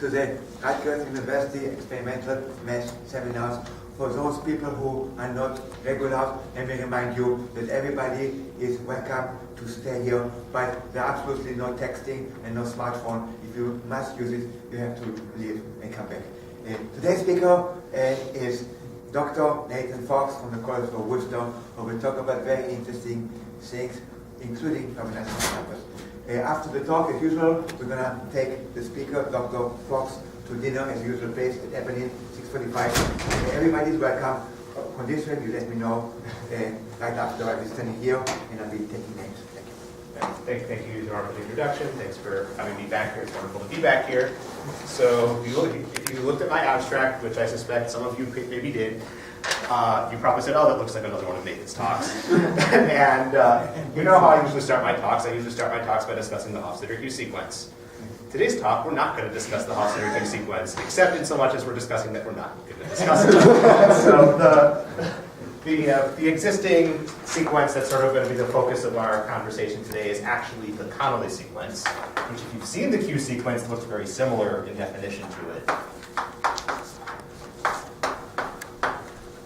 to the Rutgers University Experimental Math Seminars. For those people who are not regulars, let me remind you that everybody is welcome to stay here, but there are absolutely no texting and no smartphone. If you must use it, you have to leave and come back. Today's speaker is Dr. Nathan Fox from the College of Wooster, who will talk about very interesting things, including combinatorial numbers. After the talk, as usual, we're going to take the speaker, Dr. Fox, to dinner, as usual, place at Ebony, 6:45. Everybody's welcome. Condition, you let me know right after I'll be standing here, and I'll be taking names. Thank you. Thank you, Norm, for the introduction. Thanks for having me back here. It's wonderful to be back here. So if you looked at my abstract, which I suspect some of you maybe did, you probably said, oh, that looks like another one of Nathan's talks. And you know how I usually start my talks. I usually start my talks by discussing the Hofstadter sequence. Today's talk, we're not going to discuss the Hofstadter sequence, except in so much as we're discussing that we're not going to discuss it. So the existing sequence that's sort of going to be the focus of our conversation today is actually the Conolly sequence, which if you've seen the Q sequence, looks very similar in definition to it.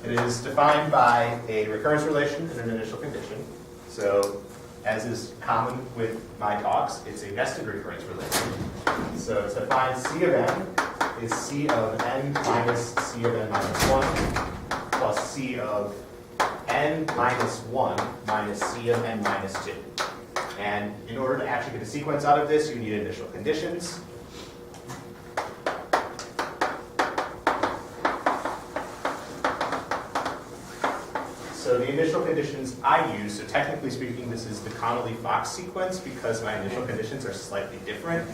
It is defined by a recurrence relation and an initial condition. So, as is common with my talks, it's a nested recurrence relation. So it's defined C of n is C of n minus C of n minus 1 plus C of n minus 1 minus C of n minus 2. And in order to actually get a sequence out of this, you need initial conditions. So the initial conditions I use, so technically speaking, this is the Conolly-Fox sequence because my initial conditions are slightly different.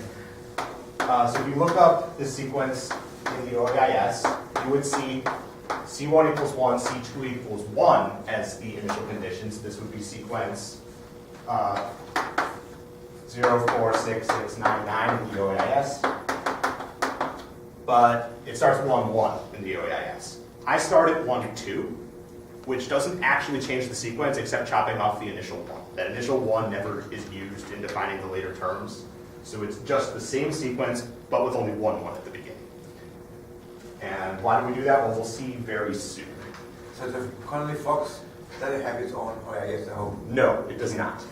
So if you look up this sequence in the OAIS, you would see C1 equals 1, C2 equals 1 as the initial conditions. This would be sequence 0, 4, 6, 6, 9, 9 in the OAIS. But it starts 1, 1 in the OAIS. I start at 1, 2. Which doesn't actually change the sequence except chopping off the initial 1. That initial 1 never is used in defining the later terms. So it's just the same sequence, but with only 1 at the beginning. And why do we do that? Well, we'll see very soon. So the Conolly-Fox doesn't have its own OAIS at home? No, it does not.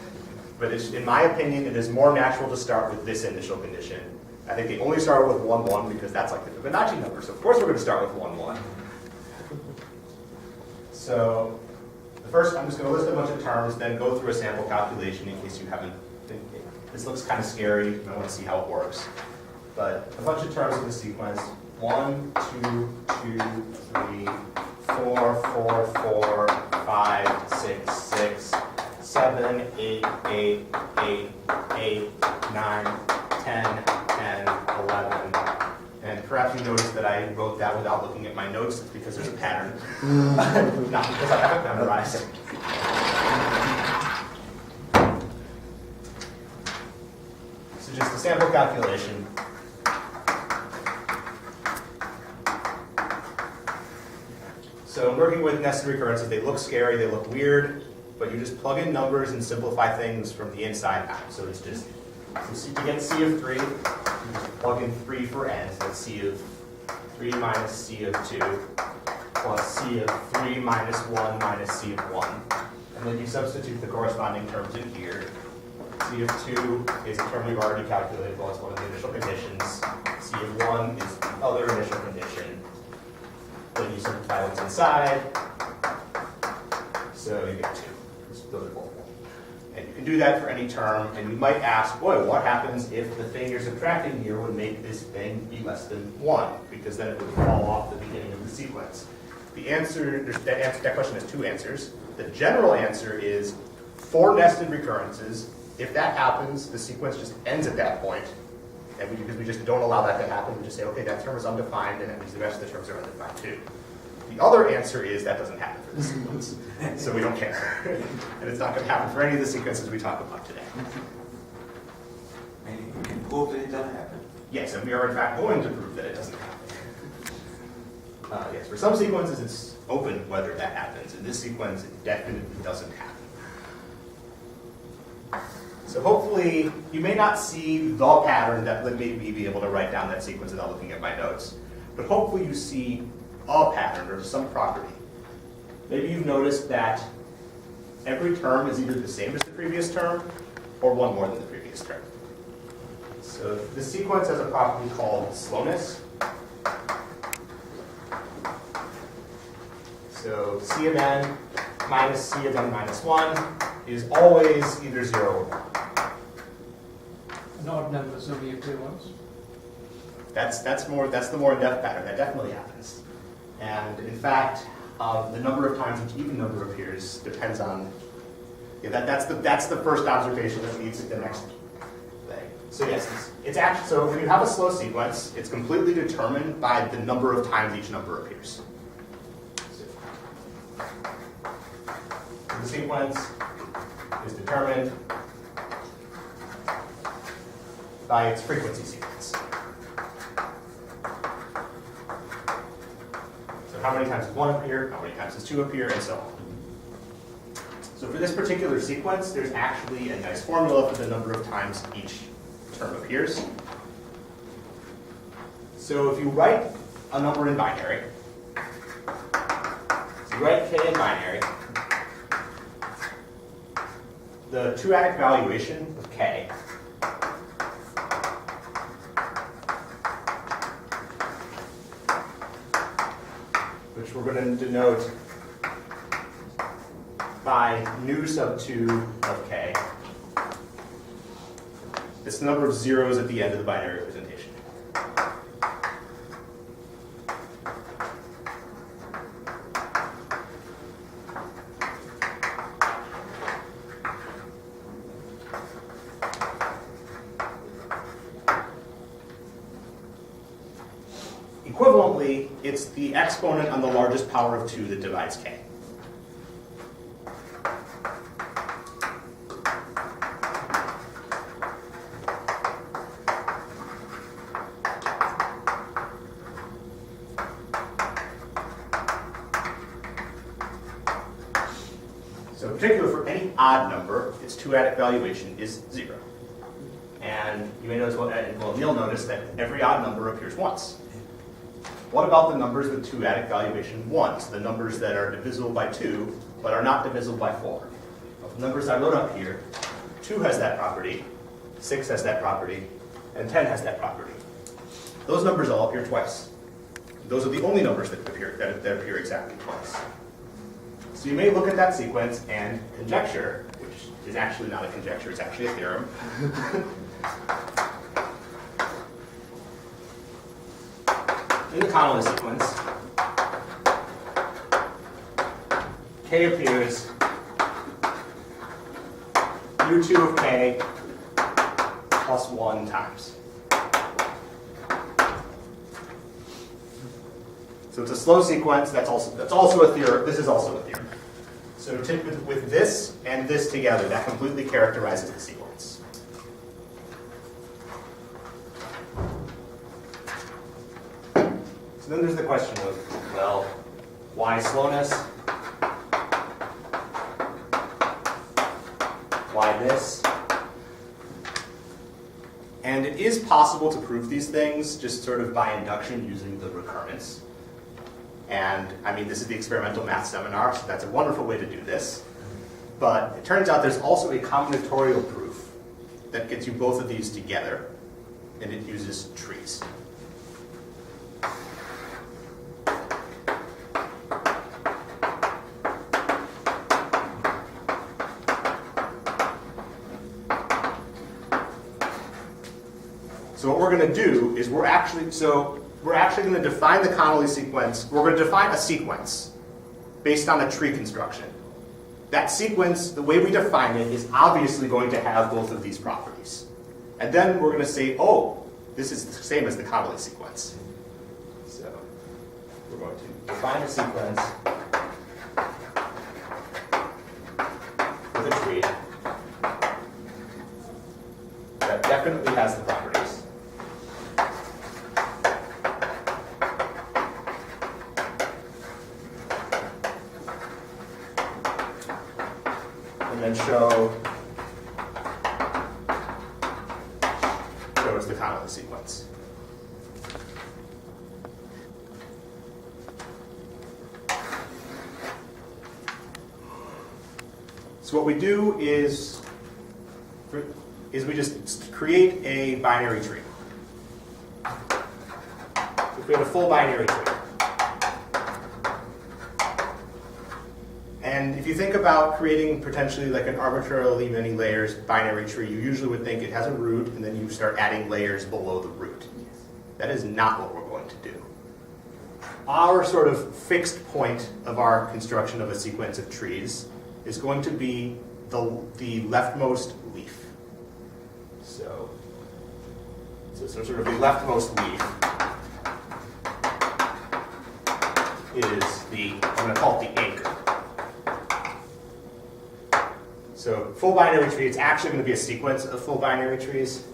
But in my opinion, it is more natural to start with this initial condition. I think they only started with 1, 1 because that's like the Fibonacci number. So of course we're going to start with 1, 1. So the first, I'm just going to list a bunch of terms, then go through a sample calculation in case you haven't. This looks kind of scary. You might want to see how it works. But a bunch of terms in the sequence: 1, 2, 2, 3, 4, 4, 4, 5, 6, 6, 7, 8, 8, 8, 8, 9, 10, 10, 11. And perhaps you noticed that I wrote that without looking at my notes. It's because there's a pattern, not because I haven't memorized it. So just a sample calculation. So working with nested recurrences, they look scary, they look weird, but you just plug in numbers and simplify things from the inside out. So it's just, so to get C of 3, you just plug in 3 for n, so that's C of 3 minus C of 2, plus C of 3 minus 1 minus C of 1. And then you substitute the corresponding terms in here. C of 2 is a term we've already calculated, well, it's one of the initial conditions. C of 1 is the other initial condition. Then you simplify what's inside, so you get 2. Those are both. And you can do that for any term, and you might ask, boy, what happens if the thing you're subtracting here would make this thing be less than 1? Because then it would fall off the beginning of the sequence. The answer, that question has 2 answers. The general answer is, for nested recurrences, if that happens, the sequence just ends at that point. And because we just don't allow that to happen, we just say, okay, that term is undefined, and that means the rest of the terms are undefined too. The other answer is that doesn't happen for the sequence, so we don't care. And it's not going to happen for any of the sequences we talk about today. And you can prove that it doesn't happen? Yes, and we are in fact going to prove that it doesn't happen. Yes, for some sequences it's open whether that happens. In this sequence, it definitely doesn't happen. So hopefully, you may not see the pattern that made me be able to write down that sequence without looking at my notes. But hopefully you see a pattern or some property. Maybe you've noticed that every term is either the same as the previous term or one more than the previous term. So the sequence has a property called slowness. So C of n minus C of n minus 1 is always either 0 or 1. And odd numbers only appear once. That's the more in-depth pattern. That definitely happens. And in fact, the number of times each even number appears depends on. Yeah, that's the first observation that leads to the next thing. So yes, it's actually so when you have a slow sequence, it's completely determined by the number of times each number appears. So the sequence is determined by its frequency sequence. So how many times does 1 appear, how many times does 2 appear, and so on. So for this particular sequence, there's actually a nice formula for the number of times each term appears. So if you write a number in binary, so you write k in binary, the two-adic valuation of k which we're going to denote by nu sub 2 of k. It's the number of zeros at the end of the binary representation. Equivalently, it's the exponent on the largest power of 2 that divides k. So in particular, for any odd number, its two-adic valuation is 0. And you may notice, well, Neil noticed that every odd number appears once. What about the numbers with two-adic valuation 1? So the numbers that are divisible by 2, but are not divisible by 4. Well, the numbers I wrote up here, 2 has that property, 6 has that property, and 10 has that property. Those numbers all appear twice. Those are the only numbers that appear exactly twice. So you may look at that sequence and conjecture, which is actually not a conjecture, it's actually a theorem. In the Conolly sequence, k appears u2 of k plus 1 times. So it's a slow sequence. That's also a theorem. This is also a theorem. So with this and this together, that completely characterizes the sequence. So then there's the question of, well, why slowness? Why this? And it is possible to prove these things just sort of by induction using the recurrence. And I mean, this is the experimental math seminar, so that's a wonderful way to do this. But it turns out there's also a combinatorial proof that gets you both of these together, and it uses trees. So what we're going to do is we're actually going to define the Conolly sequence. We're going to define a sequence based on a tree construction. That sequence, the way we define it, is obviously going to have both of these properties. And then we're going to say, oh, this is the same as the Conolly sequence. So we're going to define a sequence with a tree that definitely has the properties. And then show So what we do is we just create a binary tree. We create a full binary tree. And if you think about creating potentially like an arbitrarily many layers binary tree, you usually would think it has a root and then you start adding layers below the root. That is not what we're going to do. Our sort of fixed point of our construction of a sequence of trees is going to be the leftmost leaf. So sort of the leftmost leaf is I'm going to call it the anchor. So full binary tree, it's actually going to be a sequence of full binary trees.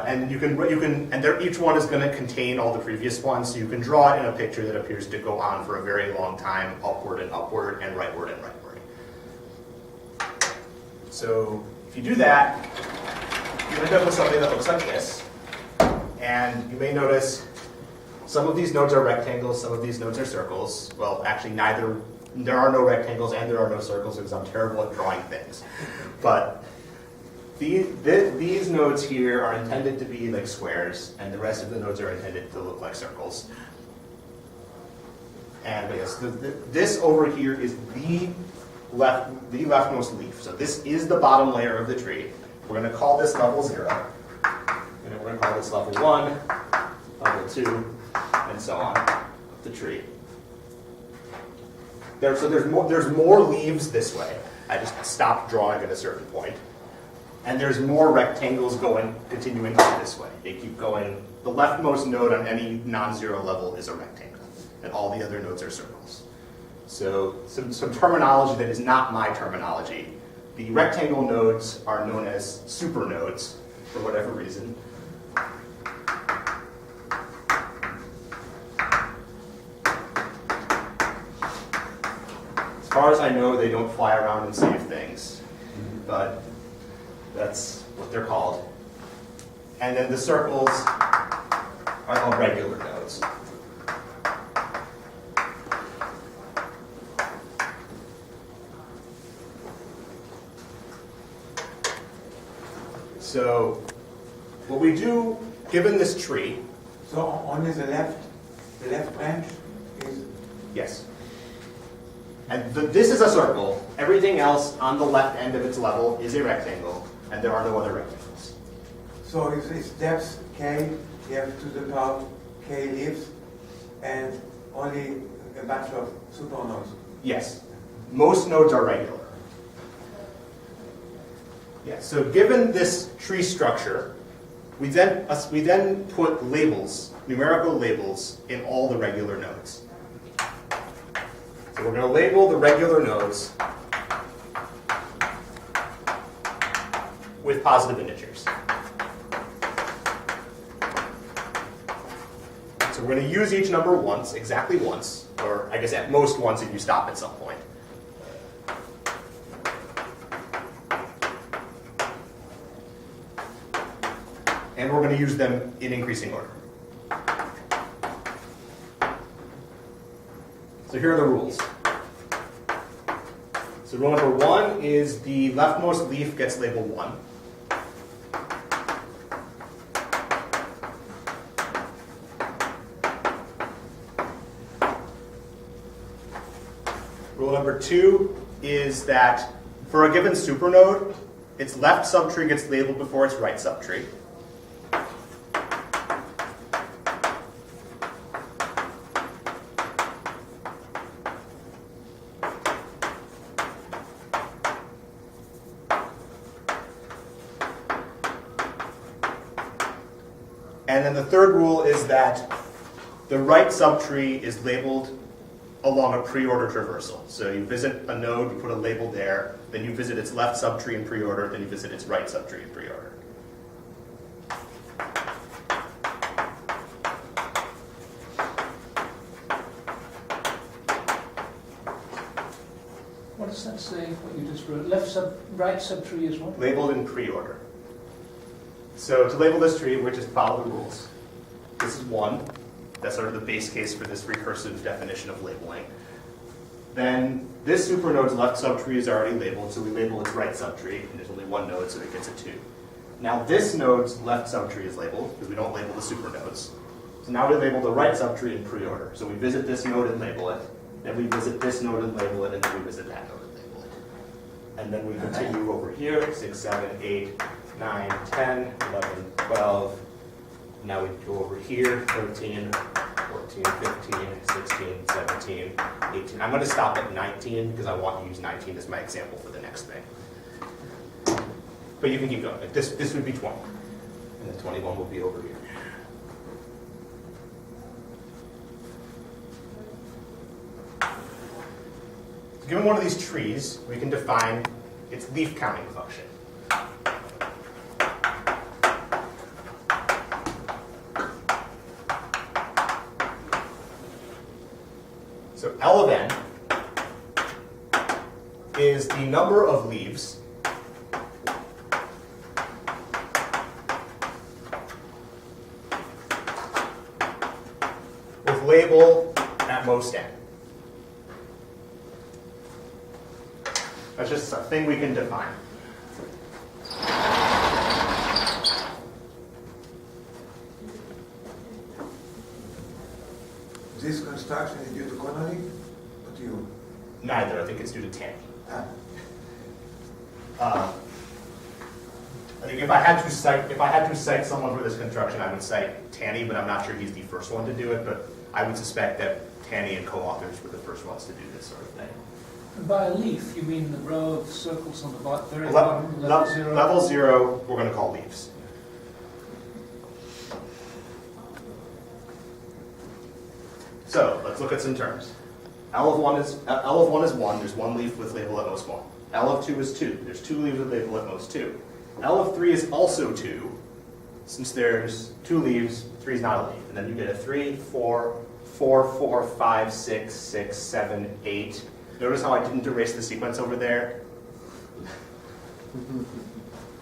And each one is going to contain all the previous ones, so you can draw it in a picture that appears to go on for a very long time, upward and upward, and rightward and rightward. So if you do that, you end up with something that looks like this. And you may notice some of these nodes are rectangles, some of these nodes are circles. Well, actually neither. There are no rectangles and there are no circles because I'm terrible at drawing things. But these nodes here are intended to be like squares, and the rest of the nodes are intended to look like circles. And yes, this over here is the leftmost leaf. So this is the bottom layer of the tree. We're going to call this level 0, and then we're going to call this level 1, level 2, and so on of the tree. So there's more leaves this way. I just stopped drawing at a certain point. And there's more rectangles continuing on this way. They keep going. The leftmost node on any non-zero level is a rectangle, and all the other nodes are circles. So some terminology that is not my terminology. The rectangle nodes are known as supernodes for whatever reason. As far as I know, they don't fly around and save things, but that's what they're called. And then the circles are called regular nodes. So what we do, given this tree. So only the left branch is? Yes. And this is a circle. Everything else on the left end of its level is a rectangle, and there are no other rectangles. So if it's depth k, you have to the power k leaves, and only a bunch of supernodes. Yes. Most nodes are regular. Yeah, so given this tree structure, we then put labels, numerical labels, in all the regular nodes. So we're going to label the regular nodes with positive integers. So we're going to use each number once, exactly once, or I guess at most once if you stop at some point. And we're going to use them in increasing order. So here are the rules. So rule number 1 is the leftmost leaf gets labeled 1. Rule number 2 is that for a given supernode, its left subtree gets labeled before its right subtree. And then the third rule is that the right subtree is labeled along a pre-order traversal. So you visit a node, you put a label there, then you visit its left subtree in pre-order, then you visit its right subtree in pre-order. What does that say, what you just wrote? Right subtree is what? Labeled in pre-order. So to label this tree, we just follow the rules. This is 1. That's sort of the base case for this recursive definition of labeling. Then this supernode's left subtree is already labeled, so we label its right subtree, and there's only 1 node, so it gets a 2. Now this node's left subtree is labeled, because we don't label the supernodes. So now we label the right subtree in pre-order. So we visit this node and label it, then we visit this node and label it, and then we visit that node and label it. And then we continue over here, 6, 7, 8, 9, 10, 11, 12. Now we go over here, 13, 14, 15, 16, 17, 18. I'm going to stop at 19 because I want to use 19 as my example for the next thing. But you can keep going. This would be 20. And then 21 will be over here. So given one of these trees, we can define its leaf counting function. So L of n is the number of leaves with label at most n. That's just a thing we can define. This construction is due to Conolly or to you? Neither. I think it's due to Tanny. Ah. I think if I had to cite someone for this construction, I would cite Tanny, but I'm not sure he's the first one to do it. But I would suspect that Tanny and co-authors were the first ones to do this sort of thing. And by a leaf, you mean the row of circles on the very bottom, Level level 0? Level 0, we're going to call leaves. So let's look at some terms. L of 1 is 1. There's 1 leaf with label at most 1. L of 2 is 2. There's 2 leaves with label at most 2. L of 3 is also 2. Since there's 2 leaves, 3 is not a leaf. And then you get a 3, 4, 4, 4, 5, 6, 6, 7, 8. Notice how I didn't erase the sequence over there?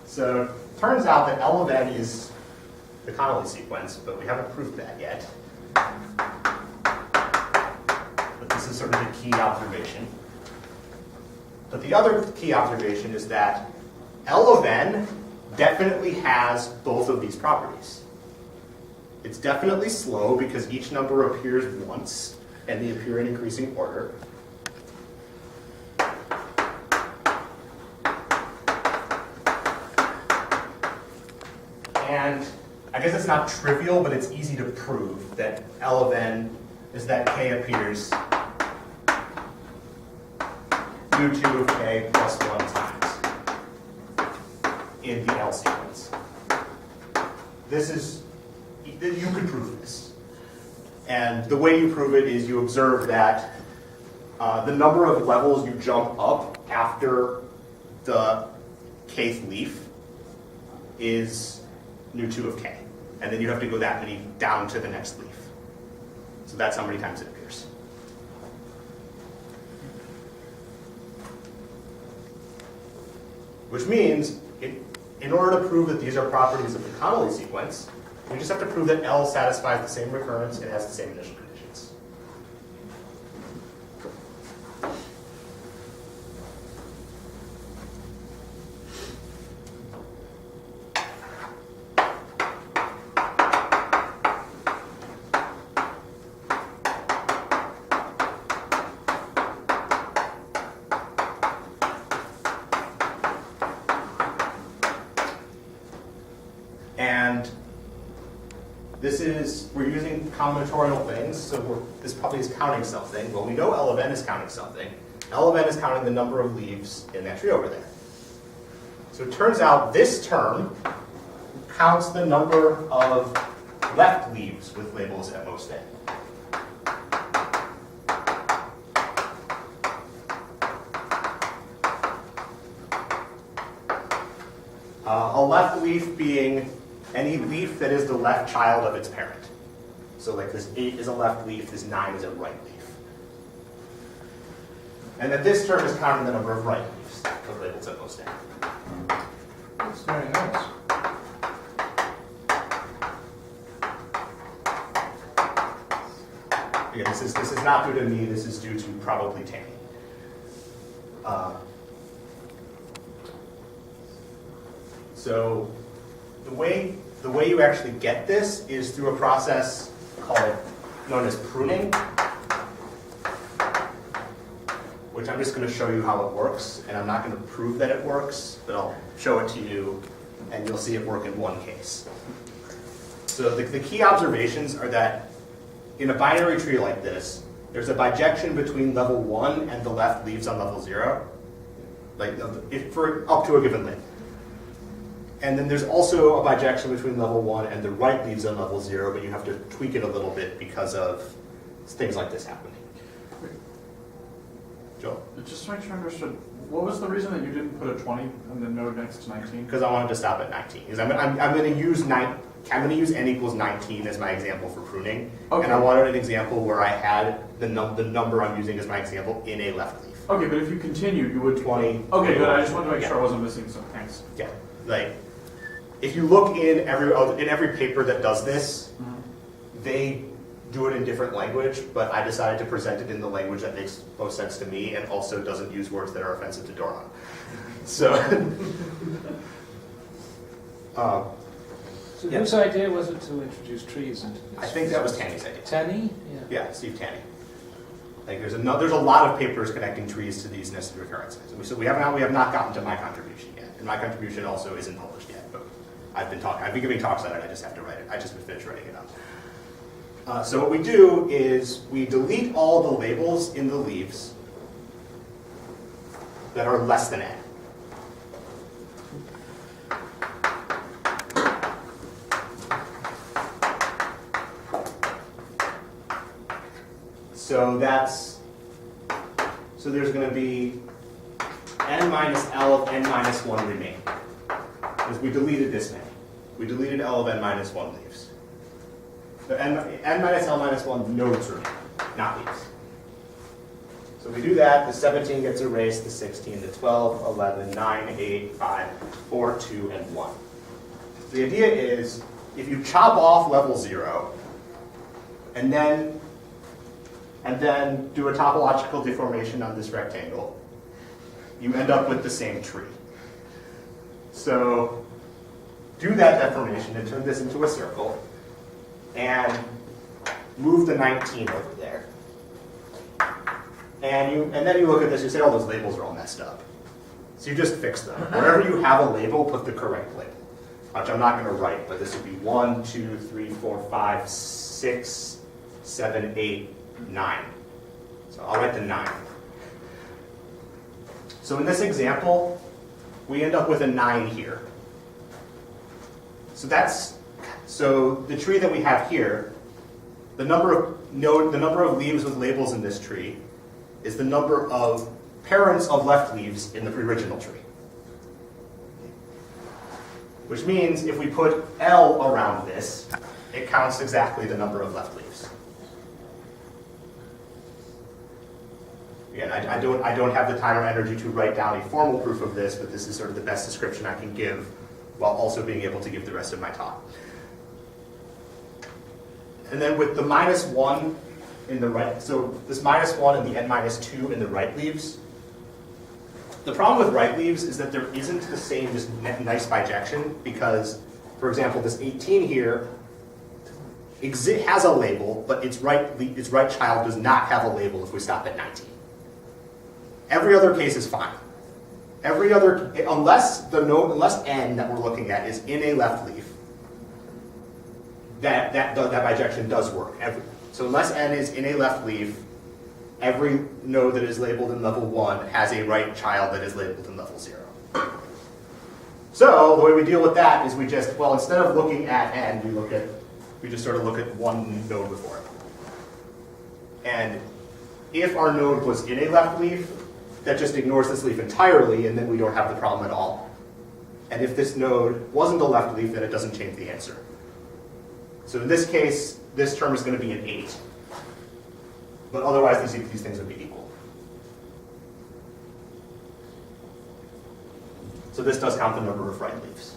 So it turns out that L of n is the Conolly sequence, but we haven't proved that yet. But this is sort of the key observation. But the other key observation is that L of n definitely has both of these properties. It's definitely slow because each number appears once, and they appear in increasing order. And I guess it's not trivial, but it's easy to prove that L of n is that k appears u2 of k plus 1 times in the L sequence. This is, you could prove this. And the way you prove it is you observe that the number of levels you jump up after the kth leaf is u2 of k. And then you have to go that many down to the next leaf. So that's how many times it appears. Which means, in order to prove that these are properties of the Conolly sequence, we just have to prove that L satisfies the same recurrence and has the same initial conditions. And we're using combinatorial things, so this probably is counting something. Well, we know L of n is counting something. L of n is counting the number of leaves in that tree over there. So it turns out this term counts the number of left leaves with labels at most n. A left leaf being any leaf that is the left child of its parent. So like this 8 is a left leaf, this 9 is a right leaf. And that this term is counting the number of right leaves with labels at most n. That's very nice. This is not due to me. This is due to probably Tammy. So the way you actually get this is through a process known as pruning, which I'm just going to show you how it works, and I'm not going to prove that it works, but I'll show it to you, and you'll see it work in one case. So the key observations are that in a binary tree like this, there's a bijection between level 1 and the left leaves on level 0, like for up to a given length. And then there's also a bijection between level 1 and the right leaves on level 0, but you have to tweak it a little bit because of things like this happening. Joel? Just to make sure I understood, what was the reason that you didn't put a 20 and then node next to 19? Because I wanted to stop at 19. Because I'm going to use n equals 19 as my example for pruning, okay. And I wanted an example where I had the number I'm using as my example in a left leaf. Okay, but if you continue, you would 20. Okay, good. I just wanted to make sure I wasn't missing some things. Yeah, like if you look in every paper that does this, they do it in different language, but I decided to present it in the language that makes most sense to me and also doesn't use words that are offensive to Doron. So, so whose idea was it to introduce trees into this? I think that was Tanny's idea. Tanny? Yeah, Steve Tanny. Like there's a lot of papers connecting trees to these nested recurrences. So we have not gotten to my contribution yet, and my contribution also isn't published yet. But I've been giving talks on it. I just have to write it. I just finished writing it up. So what we do is we delete all the labels in the leaves that are less than n. So there's going to be n minus L of n minus 1 remain. Because we deleted this many. We deleted L of n minus 1 leaves. So n minus L minus 1 nodes remain, not leaves. So we do that, the 17 gets erased, the 16, the 12, 11, 9, 8, 5, 4, 2, and 1. The idea is, if you chop off level 0, and then do a topological deformation on this rectangle, you end up with the same tree. So do that deformation and turn this into a circle, and move the 19 over there. And then you look at this, you say, oh, those labels are all messed up. So you just fix them. Wherever you have a label, put the correct label. Which I'm not going to write, but this would be 1, 2, 3, 4, 5, 6, 7, 8, 9. So I'll write the 9. So in this example, we end up with a 9 here. So the tree that we have here, the number of leaves with labels in this tree is the number of parents of left leaves in the original tree. Which means if we put L around this, it counts exactly the number of left leaves. Again, I don't have the time or energy to write down a formal proof of this, but this is sort of the best description I can give while also being able to give the rest of my talk. And then with the minus 1 in the right, so this minus 1 and the n minus 2 in the right leaves, the problem with right leaves is that there isn't the same just nice bijection because, for example, this 18 here has a label, but its right child does not have a label if we stop at 19. Every other case is fine. Unless n that we're looking at is in a left leaf, that bijection does work. So unless n is in a left leaf, every node that is labeled in level 1 has a right child that is labeled in level 0. So the way we deal with that is instead of looking at n, we just sort of look at one node before it. And if our node was in a left leaf, that just ignores this leaf entirely, and then we don't have the problem at all. And if this node wasn't a left leaf, then it doesn't change the answer. So in this case, this term is going to be an 8. But otherwise, these things would be equal. So this does count the number of right leaves.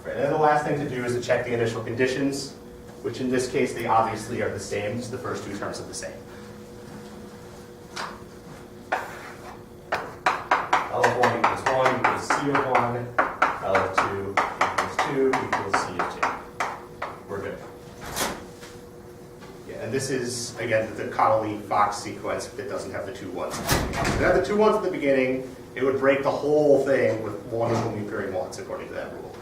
Right, and then the last thing to do is to check the initial conditions. which in this case, they obviously are the same, so the first two terms are the same. L of 1 equals 1 equals C of 1, L of 2 equals 2 equals C of 2. We're good. Yeah, and this is, again, the Conolly Fox sequence that doesn't have the two ones. If it had the two ones at the beginning, it would break the whole thing with one only appearing once, according to that rule.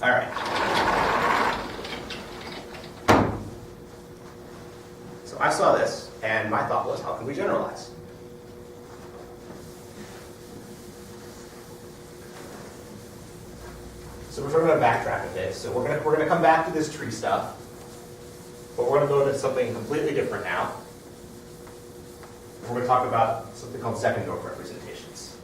All right. So I saw this, and my thought was, how can we generalize? So we're going to backtrack a bit. So we're going to come back to this tree stuff, but we're going to go to something completely different now. We're going to talk about something called Zeckendorf representations.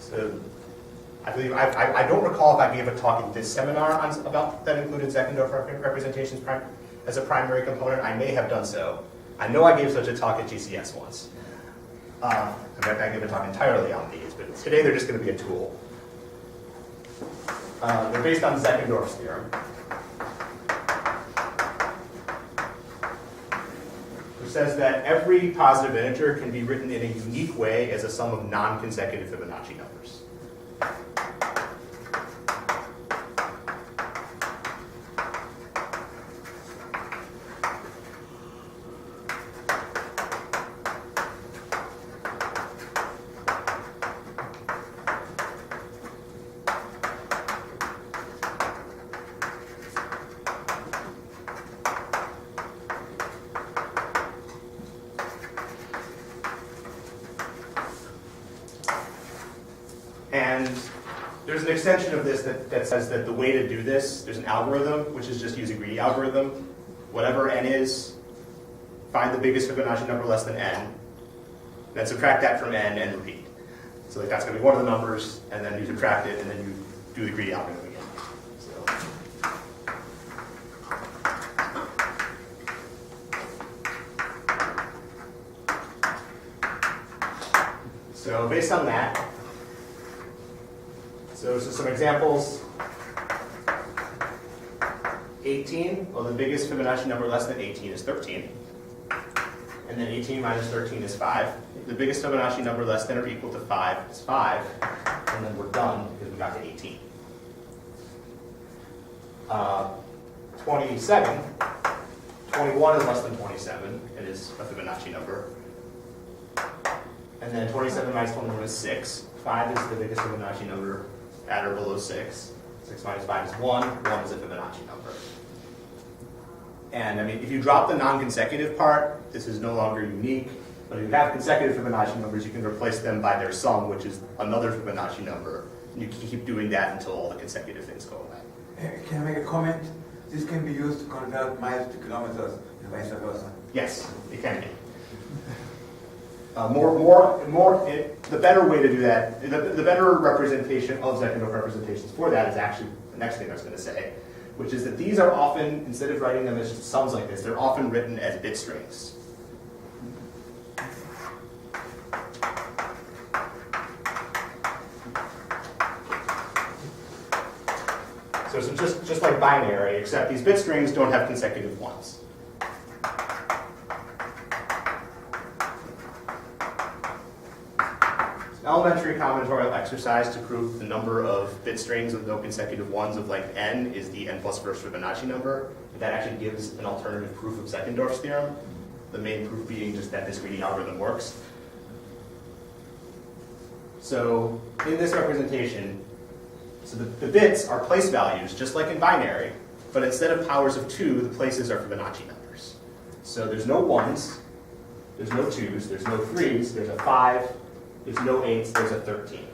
So I believe I don't recall if I gave a talk in this seminar about that included Zeckendorf representations as a primary component. I may have done so. I know I gave such a talk at GCS once. I gave a talk entirely on these, but today they're just going to be a tool. They're based on Zeckendorf's theorem, which says that every positive integer can be written in a unique way as a sum of non-consecutive Fibonacci numbers. And there's an extension of this that says that the way to do this, there's an algorithm, which is just use a greedy algorithm. Whatever n is, find the biggest Fibonacci number less than n, then subtract that from n and repeat. So that's going to be one of the numbers, and then you subtract it, and then you do the greedy algorithm again. So based on that, so some examples. 18, well, the biggest Fibonacci number less than 18 is 13. And then 18 minus 13 is 5. The biggest Fibonacci number less than or equal to 5 is 5. And then we're done because we got to 18. 27. 21 is less than 27. It is a Fibonacci number. And then 27 minus 21 is 6. 5 is the biggest Fibonacci number at or below 6. 6 minus 5 is 1. 1 is a Fibonacci number. And I mean, if you drop the non-consecutive part, this is no longer unique. But if you have consecutive Fibonacci numbers, you can replace them by their sum, which is another Fibonacci number. And you can keep doing that until all the consecutive things go away. Can I make a comment? This can be used to convert miles to kilometers and vice versa. Yes, it can be. The better way to do that, the better representation of Zeckendorf representations for that is actually the next thing I was going to say, which is that these are often, instead of writing them as just sums like this, they're often written as bit strings. So it's just like binary, except these bit strings don't have consecutive ones. Elementary combinatorial exercise to prove the number of bit strings with no consecutive ones of length n is the n plus first Fibonacci number. That actually gives an alternative proof of Zeckendorf's theorem, the main proof being just that this greedy algorithm works. So in this representation, so the bits are place values, just like in binary, but instead of powers of 2, the places are Fibonacci numbers. So there's no 1s, there's no 2s, there's no 3s, there's a 5, there's no 8s, there's a 13.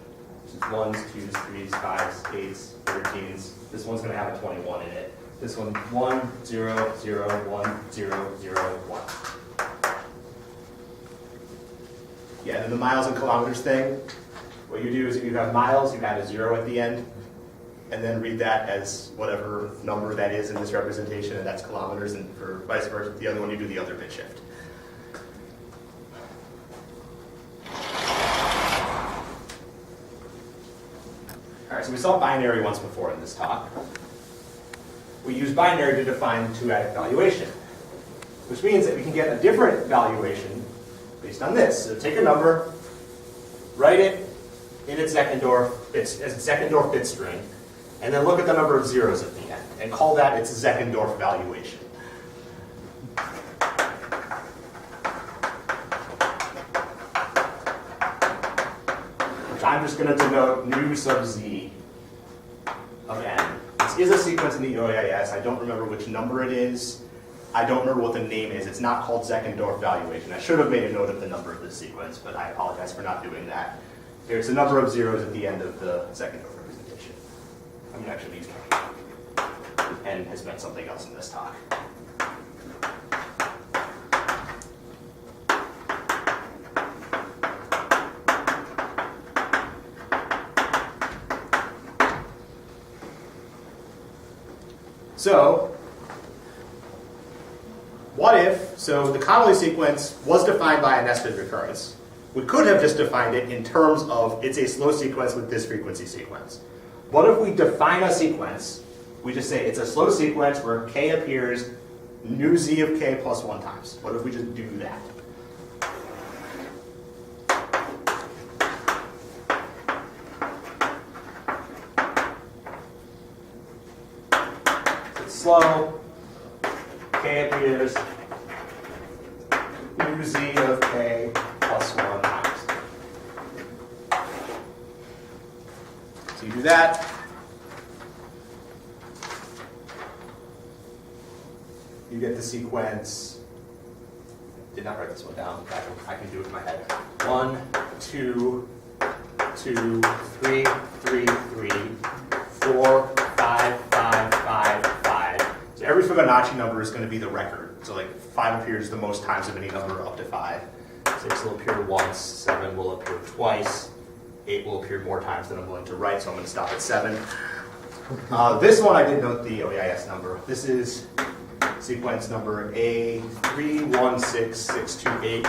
There's 1s, 2s, 3s, 5s, 8s, 13s. This one's going to have a 21 in it. This one, 1, 0, 0, 1, 0, 0, 1. Yeah, and the miles and kilometers thing, what you do is if you have miles, you add a 0 at the end. and then read that as whatever number that is in this representation, and that's kilometers, and for vice versa, the other one you do the other bit shift. All right, so we saw binary once before in this talk. We use binary to define two-addict valuation, which means that we can get a different valuation based on this. So take a number, write it in its Zeckendorf bit string, and then look at the number of zeros at the end, and call that its Zeckendorf valuation. Which I'm just going to denote nu sub z of n. This is a sequence in the OAIS. I don't remember which number it is. I don't remember what the name is. It's not called Zeckendorf valuation. I should have made a note of the number of this sequence, but I apologize for not doing that. There's a number of zeros at the end of the Zeckendorf representation. I'm going to actually use n has meant something else in this talk. So, what if, so the Conolly sequence was defined by a nested recurrence. We could have just defined it in terms of it's a slow sequence with this frequency sequence. What if we define a sequence, we just say it's a slow sequence where k appears nu z of k plus 1 times. What if we just do that? Slow, k appears nu z of k plus 1 times. So you do that. You get the sequence. Did not write this one down. I can do it in my head. 1, 2, 2, 3, 3, 3, 4, 5, 5, 5. So every Fibonacci number is going to be the record. So like 5 appears the most times of any number up to 5. 6 will appear once, 7 will appear twice, 8 will appear more times than I'm willing to write, so I'm going to stop at 7. This one I did note the OAIS number. This is sequence number A316628.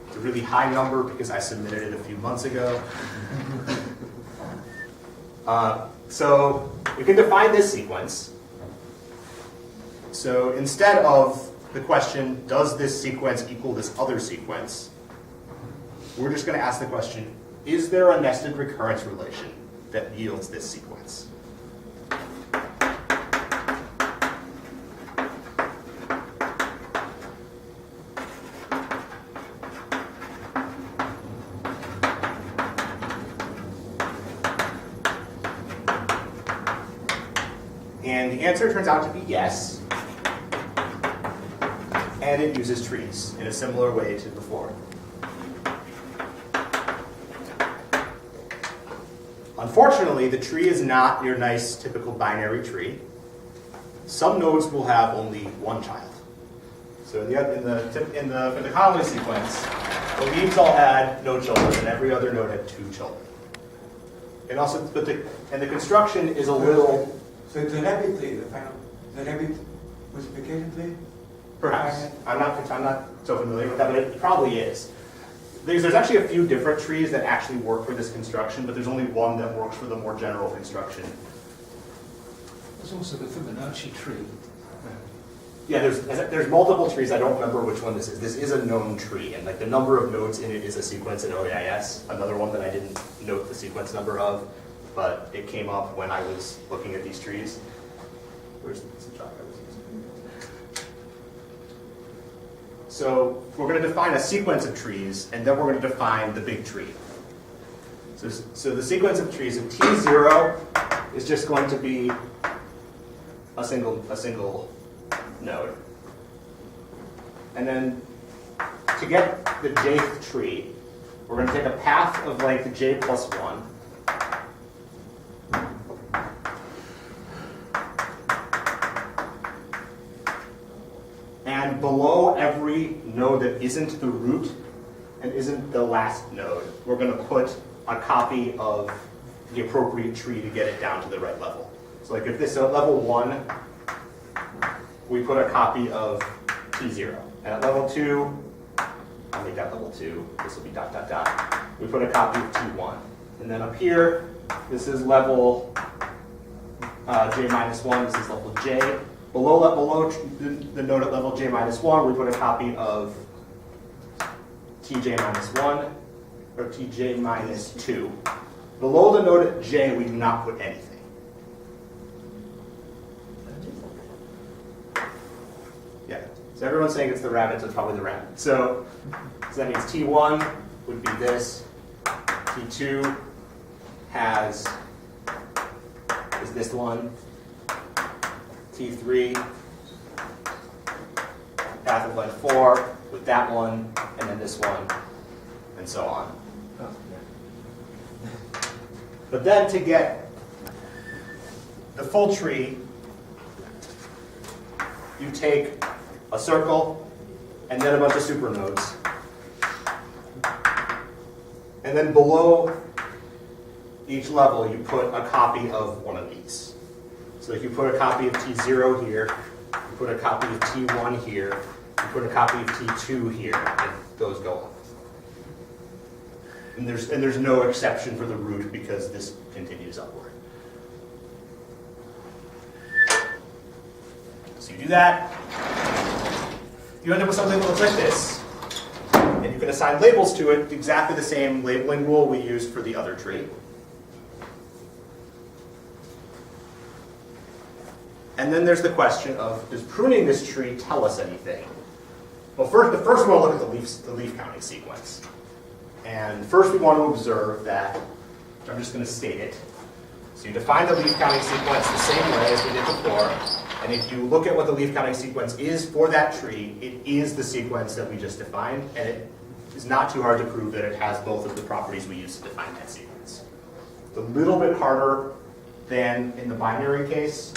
It's a really high number because I submitted it a few months ago. So we can define this sequence. So instead of the question, does this sequence equal this other sequence, we're just going to ask the question, is there a nested recurrence relation that yields this sequence? And the answer turns out to be yes. And it uses trees in a similar way to before. Unfortunately, the tree is not your nice typical binary tree. Some nodes will have only one child. So in the Conolly sequence, the leaves all had no children, and every other node had 2 children. And also, the construction is a little. So it's a rabbit tree, the rabbit multiplication tree? Perhaps. I'm not so familiar with that, but it probably is. There's actually a few different trees that actually work for this construction, but there's only one that works for the more general construction. There's also the Fibonacci tree. Yeah, there's multiple trees. I don't remember which one this is. This is a known tree, and like the number of nodes in it is a sequence in OAIS. Another one that I didn't note the sequence number of, but it came up when I was looking at these trees. Where's the chalk I was using? So we're going to define a sequence of trees, and then we're going to define the big tree. So the sequence of trees of T0 is just going to be a single node. And then to get the jth tree, we're going to take a path of length j plus 1. And below every node that isn't the root and isn't the last node, we're going to put a copy of the appropriate tree to get it down to the right level. So like if this is at level 1, we put a copy of T0. And at level 2, I'll make that level 2. This will be dot, dot, dot. We put a copy of T1. And then up here, this is level J minus 1. This is level J. Below the node at level J minus 1, we put a copy of Tj minus 1 or Tj minus 2. Below the node at J, we do not put anything. Yeah, so everyone's saying it's the rabbit, so it's probably the rabbit. So that means T1 would be this. T2 is this one. T3, path of length 4 with that one, and then this one, and so on. But then to get the full tree, you take a circle and then a bunch of supernodes. And then below each level, you put a copy of one of these. So if you put a copy of T0 here, you put a copy of T1 here, you put a copy of T2 here, and those go on. And there's no exception for the root because this continues upward. So you do that, you end up with something that looks like this. And you can assign labels to it, exactly the same labeling rule we used for the other tree. And then there's the question of, does pruning this tree tell us anything? Well, first we want to look at the leaf counting sequence. And first we want to observe that, I'm just going to state it. So you define the leaf counting sequence the same way as we did before. And if you look at what the leaf counting sequence is for that tree, it is the sequence that we just defined. And it is not too hard to prove that it has both of the properties we used to define that sequence. It's a little bit harder than in the binary case,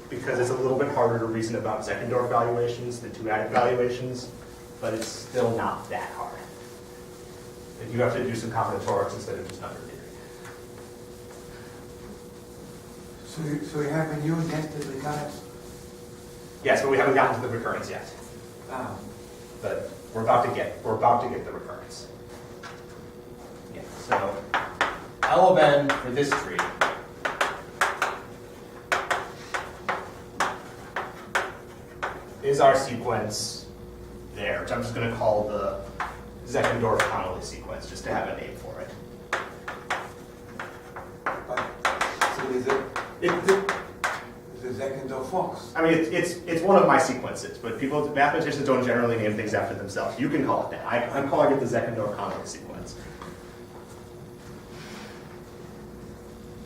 because it's a little bit harder to reason about Zeckendorf valuations than two-additive valuations, but it's still not that hard. And you have to do some combinatorics instead of just number theory. So you have a new nested recurrence? Yes, but we haven't gotten to the recurrence yet. Ah. But we're about to get the recurrence. Yeah. So L of n for this tree is our sequence there, which I'm just going to call the Zeckendorf Conolly sequence, just to have a name for it. So is it the Zeckendorf Fox? I mean, it's one of my sequences, but mathematicians don't generally name things after themselves. You can call it that. I'm calling it the Zeckendorf Conolly sequence.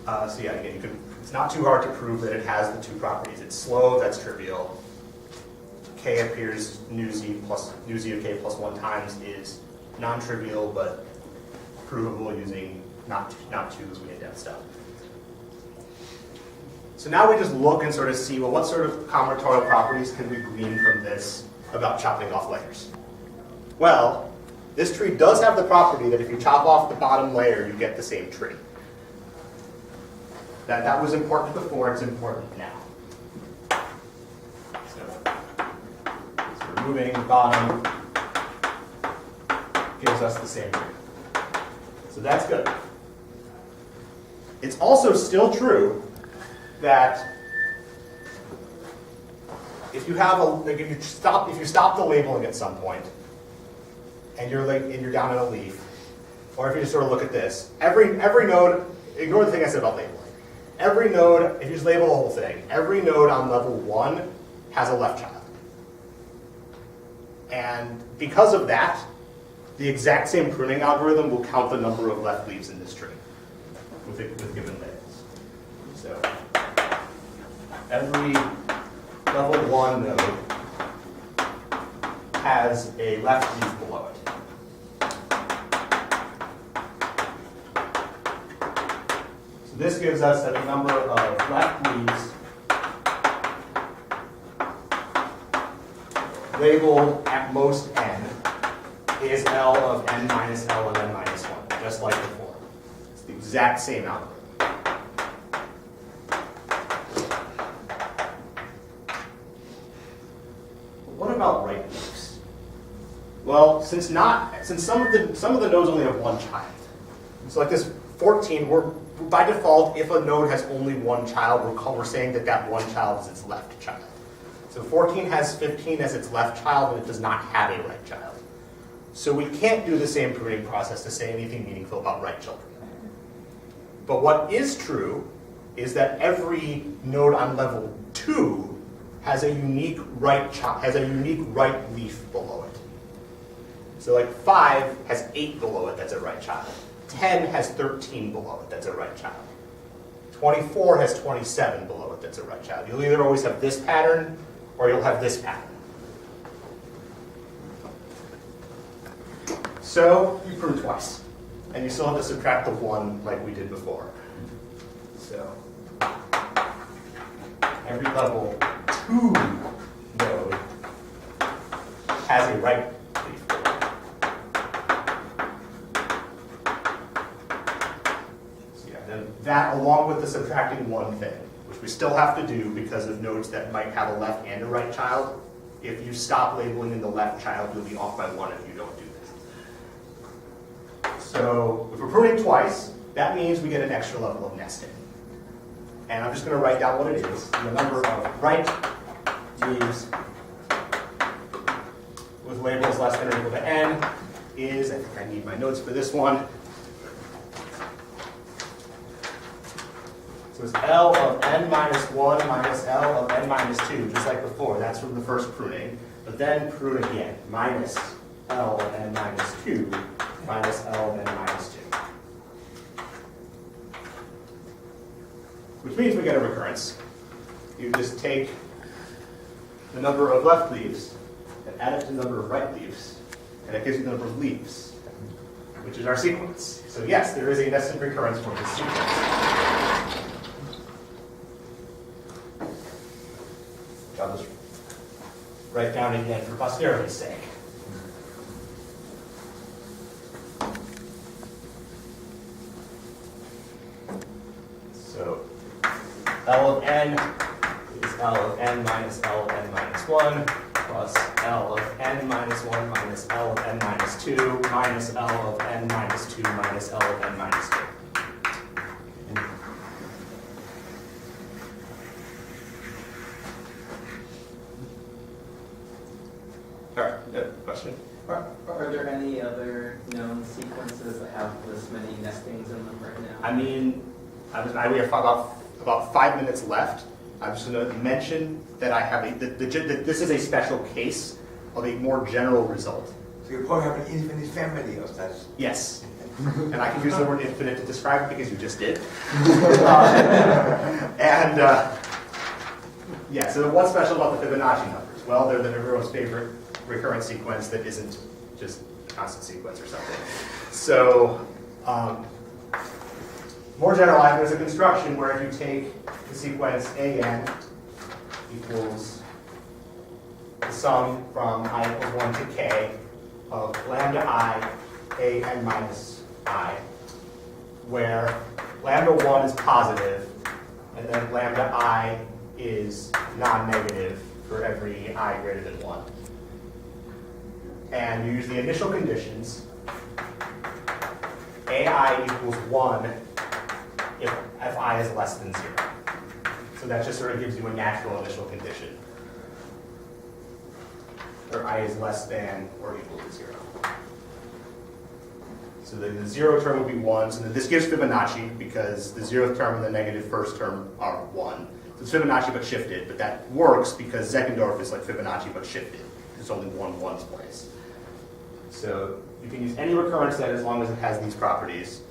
So yeah, again, it's not too hard to prove that it has the two properties. It's slow, that's trivial. K appears nu z of k plus 1 times is non-trivial, but provable using not twos, we in-depth stuff. So now we just look and sort of see, well, what sort of combinatorial properties can we glean from this about chopping off layers? Well, this tree does have the property that if you chop off the bottom layer, you get the same tree. That was important before, it's important now. So removing the bottom gives us the same tree. So that's good. It's also still true that if you have if you stop the labeling at some point, and you're down in a leaf, or if you just sort of look at this, every node, ignore the thing I said about labeling. Every node, if you just label the whole thing, every node on level 1 has a left child. And because of that, the exact same pruning algorithm will count the number of left leaves in this tree with given labels. So every level 1 node has a left leaf below it. So this gives us that the number of left leaves labeled at most n is L of n minus L of n minus 1, just like before. It's the exact same algorithm. what about right leaves? Well, since some of the nodes only have one child, so like this 14, by default, if a node has only one child, we're saying that that one child is its left child. So 14 has 15 as its left child, and it does not have a right child. So we can't do the same pruning process to say anything meaningful about right children. But what is true is that every node on level 2 has a unique right leaf below it. So like 5 has 8 below it, that's a right child. 10 has 13 below it, that's a right child. 24 has 27 below it, that's a right child. You'll either always have this pattern, or you'll have this pattern. So you prune twice, and you still have to subtract the 1 like we did before. So every level 2 node has a right leaf below it. So yeah, then that along with the subtracting 1 thing, which we still have to do because of nodes that might have a left and a right child. If you stop labeling in the left child, you'll be off by 1 if you don't do that. So if we're pruning twice, that means we get an extra level of nesting. And I'm just going to write down what it is. The number of right leaves with labels less than or equal to n is, I think I need my notes for this one. So it's L of n minus 1 minus L of n minus 2, just like before. That's from the first pruning. But then prune again, minus L of n minus 2 minus L of n minus 2. Which means we get a recurrence. You just take the number of left leaves and add it to the number of right leaves, and it gives you the number of leaves, which is our sequence. So yes, there is a nested recurrence for this sequence. I'll just write down again for posterity's sake. So L of n is L of n minus L of n minus 1 plus L of n minus 1 minus L of n minus 2 minus L of n minus 2 minus L of n minus 2. All right, question? Are there any other known sequences that have this many nestings in them right now? I mean, we have about 5 minutes left. I'm just going to mention that I have that this is a special case of a more general result. So you probably have an infinite family of such. Yes. And I can use the word infinite to describe it because you just did. Yeah, so what's special about the Fibonacci numbers? Well, they're everyone's favorite recurrent sequence that isn't just a constant sequence or something. So, more generalized, there's a construction where if you take the sequence an equals the sum from I equals 1 to k of lambda I a n minus I, where lambda 1 is positive, and then lambda I is non-negative for every I greater than 1. And you use the initial conditions, ai equals 1 if fi is less than 0. So that just sort of gives you a natural initial condition, or I is less than or equal to 0. So the 0 term would be 1. So this gives Fibonacci because the 0th term and the negative first term are 1. So it's Fibonacci but shifted, but that works because Zeckendorf is like Fibonacci but shifted. There's only one ones place. So you can use any recurrence set as long as it has these properties.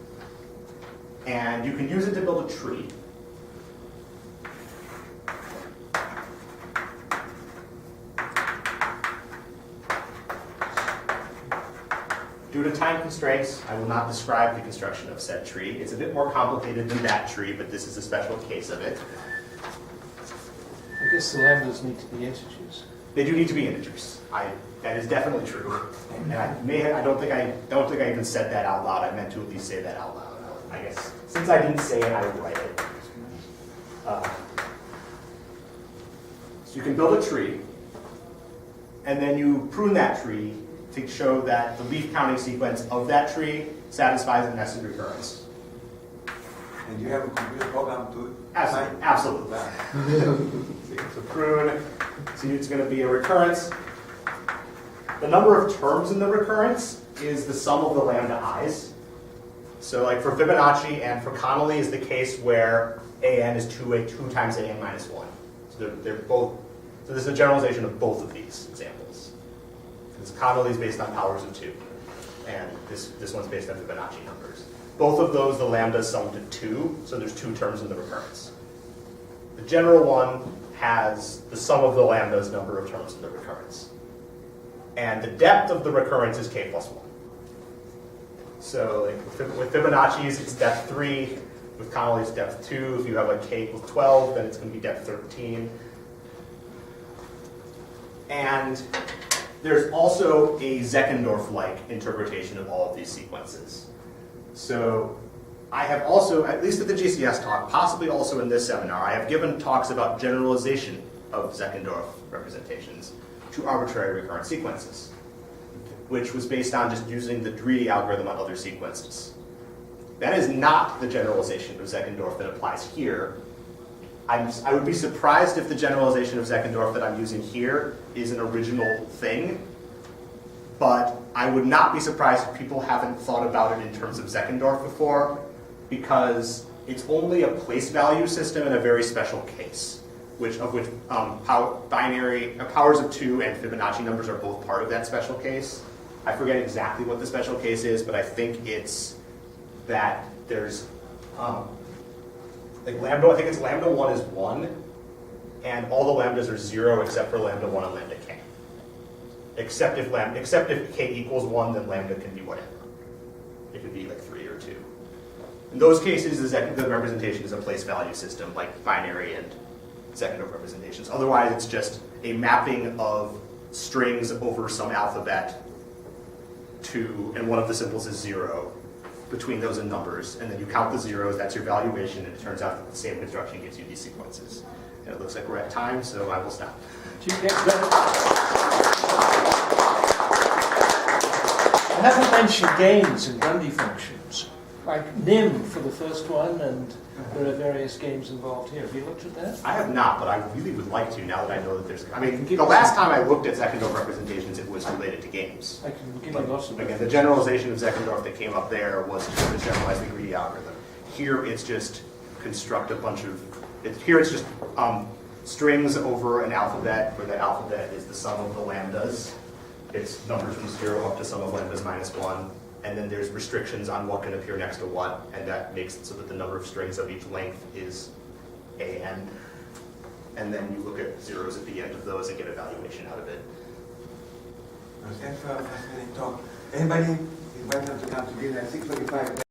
And you can use it to build a tree. Due to time constraints, I will not describe the construction of said tree. It's a bit more complicated than that tree, but this is a special case of it. I guess the lambdas need to be integers. They do need to be integers. That is definitely true. And I don't think I even said that out loud. I meant to at least say that out loud. I guess since I didn't say it, I would write it. So you can build a tree, and then you prune that tree to show that the leaf counting sequence of that tree satisfies a nested recurrence. And you have a computer program to Absolutely. So prune, so it's going to be a recurrence. The number of terms in the recurrence is the sum of the lambda i's. So like for Fibonacci and for Conolly is the case where an is 2 times an minus 1. So they're both, so this is a generalization of both of these examples. Because Conolly is based on powers of 2, and this one's based on Fibonacci numbers. Both of those, the lambda sum to 2, so there's 2 terms in the recurrence. The general one has the sum of the lambda's number of terms in the recurrence. And the depth of the recurrence is k plus 1. So like with Fibonacci's, it's depth 3. With Conolly's, depth 2. If you have like k equals 12, then it's going to be depth 13. And there's also a Zeckendorf-like interpretation of all of these sequences. So I have also, at least at the GCS talk, possibly also in this seminar, I have given talks about generalization of Zeckendorf representations to arbitrary recurrent sequences, which was based on just using the greedy algorithm on other sequences. That is not the generalization of Zeckendorf that applies here. I would be surprised if the generalization of Zeckendorf that I'm using here is an original thing, but I would not be surprised if people haven't thought about it in terms of Zeckendorf before, because it's only a place value system in a very special case, powers of 2 and Fibonacci numbers are both part of that special case. I forget exactly what the special case is, but I think it's that there's like lambda. I think it's lambda 1 is 1, and all the lambdas are 0 except for lambda 1 and lambda k. Except if k equals 1, then lambda can be whatever. It could be like 3 or 2. In those cases, the representation is a place value system, like binary and Zeckendorf representations. Otherwise, it's just a mapping of strings over some alphabet and one of the symbols is 0 between those and numbers, and then you count the zeros, that's your valuation, and it turns out that the same construction gives you these sequences. And it looks like we're at time, so I will stop. I haven't mentioned games in Grundy functions, like nim for the first one, and there are various games involved here. Have you looked at that? I have not, but I really would like to now that I know that there's... I mean, the last time I looked at Zeckendorf representations, it was related to games. I can give you lots of... Again, the generalization of Zeckendorf that came up there was to generalize the greedy algorithm. Here, it's just construct a bunch of... Here, it's just strings over an alphabet, where that alphabet is the sum of the lambdas. It's numbers from 0 up to sum of lambdas minus 1. And then there's restrictions on what can appear next to what, and that makes it so that the number of strings of each length is an. And then you look at zeros at the end of those and get a valuation out of it. Thanks for a fascinating talk. Anybody is welcome to come to dinner at 6:45.